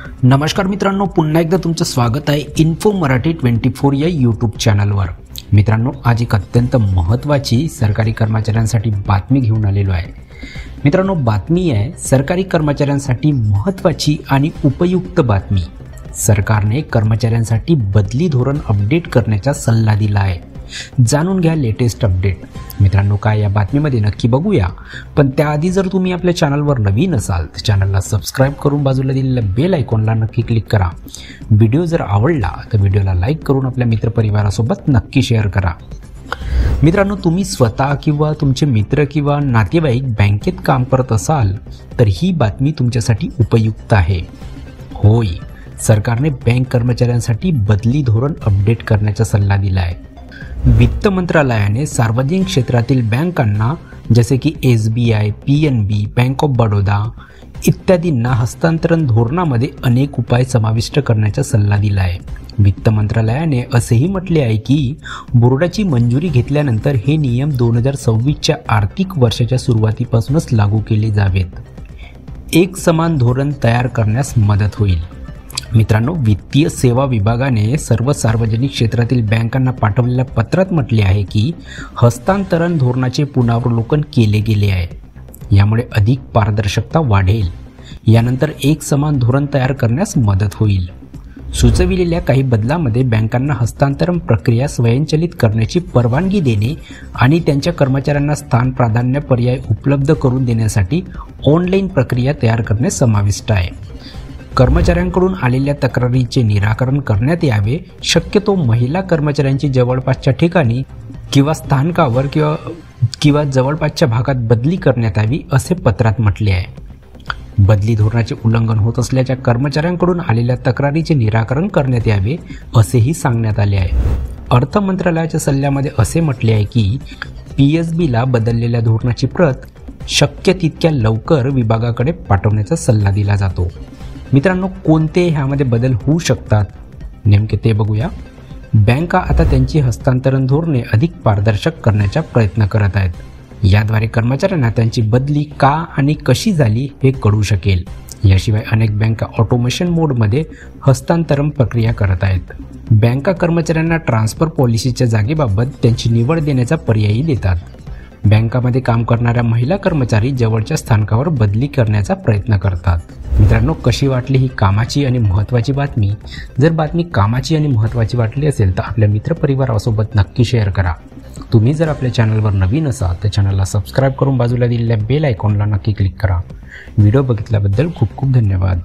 नमस्कार मित्रांनो, पुन्हा एकदा तुमचं स्वागत आहे इन्फो मराठी 24 या यूट्यूब चॅनलवर। मित्रांनो, आज एक अत्यंत महत्त्वाची सरकारी कर्मचाऱ्यांसाठी बातमी घेऊन आलेलो आहे। मित्रांनो, बातमी आहे सरकारी कर्मचाऱ्यांसाठी महत्त्वाची आणि उपयुक्त बातमी। सरकारने कर्मचाऱ्यांसाठी बदली धोरण अपडेट करण्याचा सल्ला दिला आहे। जाणून घ्या लेटेस्ट अपडेट। मित्रांनो, काय या बातमीमध्ये नक्की बघूया, पण त्याआधी जर तुम्ही आपल्या चॅनलवर नवीन असाल तर चॅनलला सबस्क्राइब करून बाजूला दिलेल्या बेल आयकॉनला नक्की क्लिक करा। व्हिडिओ जर आवडला तर व्हिडिओला लाईक करून आपल्या मित्रपरिवारासोबत नक्की शेअर करा। मित्रांनो, तुम्ही स्वतः किंवा तुमचे मित्र किंवा नातेवाईक बँकेत काम करत असाल तर ही बातमी तुमच्यासाठी उपयुक्त आहे। होय, सरकारने बँक कर्मचाऱ्यांसाठी बदली धोरण अपडेट करण्याचा सल्ला दिला आहे। वित्त मंत्रालयाने सार्वजनिक क्षेत्रातील बँकांना जसे की SBI, PNB, bank of Baroda इत्यादींना हस्तांतरण धोरणामध्ये अनेक उपाय समाविष्ट करण्याचा सल्ला दिला आहे। वित्त मंत्रालयाने असेही म्हटले आहे की बोर्डाची मंजुरी घेतल्यानंतर हे नियम 2026च्या आर्थिक वर्षाच्या सुरुवातीपासूनच लागू केले जावेत। एक समान धोरण तयार करण्यास मदत होईल। मित्रांनो, वित्तीय सेवा विभागाने सर्व सार्वजनिक क्षेत्रातील बँकांना पाठवलेल्या पत्रात म्हटले आहे की हस्तांतरण धोरणाचे पुनरावलोकन केले गेले आहे। यामुळे अधिक पारदर्शकता वाढेल। यानंतर एक समान धोरण तयार करण्यास मदत होईल। सुचविलेल्या काही बदलांमध्ये बँकांना हस्तांतरण प्रक्रिया स्वयंचलित करण्याची परवानगी देणे आणि त्यांच्या कर्मचाऱ्यांना स्थान प्राधान्य पर्याय उपलब्ध करून देण्यासाठी ऑनलाईन प्रक्रिया तयार करणे समाविष्ट आहे। कर्मचाऱ्यांकडून आलेल्या तक्रारीचे निराकरण करण्यात यावे। शक्यतो महिला कर्मचाऱ्यांची जवळपासच्या ठिकाणी किंवा स्थानकावर किंवा जवळपासच्या भागात बदली करण्यात यावी असे पत्रात म्हटले आहे। बदली धोरणाचे उल्लंघन होत असल्याच्या कर्मचाऱ्यांकडून आलेल्या तक्रारीचे निराकरण करण्यात यावे असेही सांगण्यात आले आहे। अर्थ मंत्रालयाच्या सल्ल्यामध्ये असे म्हटले आहे की PSBला बदललेल्या धोरणाची प्रत शक्य तितक्या लवकर विभागाकडे पाठवण्याचा सल्ला दिला जातो। मित्रांनो, कोणते ह्यामध्ये बदल होऊ शकतात नेमके ते बघूया। बँका आता त्यांची हस्तांतरण धोरणे अधिक पारदर्शक करण्याचा प्रयत्न करत आहेत। याद्वारे कर्मचाऱ्यांना त्यांची बदली का आणि कशी झाली हे कळू शकेल। याशिवाय अनेक बँका ऑटोमेशन मोडमध्ये हस्तांतरण प्रक्रिया करत आहेत। बँका कर्मचाऱ्यांना ट्रान्सफर पॉलिसीच्या जागेबाबत त्यांची निवड देण्याचा पर्यायही देतात। बँकामध्ये काम करणाऱ्या महिला कर्मचारी जवळच्या स्थानकावर बदली करण्याचा प्रयत्न करतात। मित्रांनो, कशी वाटली ही कामाची आणि महत्त्वाची बातमी? जर बातमी कामाची आणि महत्त्वाची वाटली असेल तर आपल्या मित्रपरिवारासोबत नक्की शेअर करा। तुम्ही जर आपल्या चॅनलवर नवीन असाल तर चॅनलला सबस्क्राइब करून बाजूला दिलेल्या बेल आयकॉनला नक्की क्लिक करा। व्हिडिओ बघितल्याबद्दल खूप खूप धन्यवाद।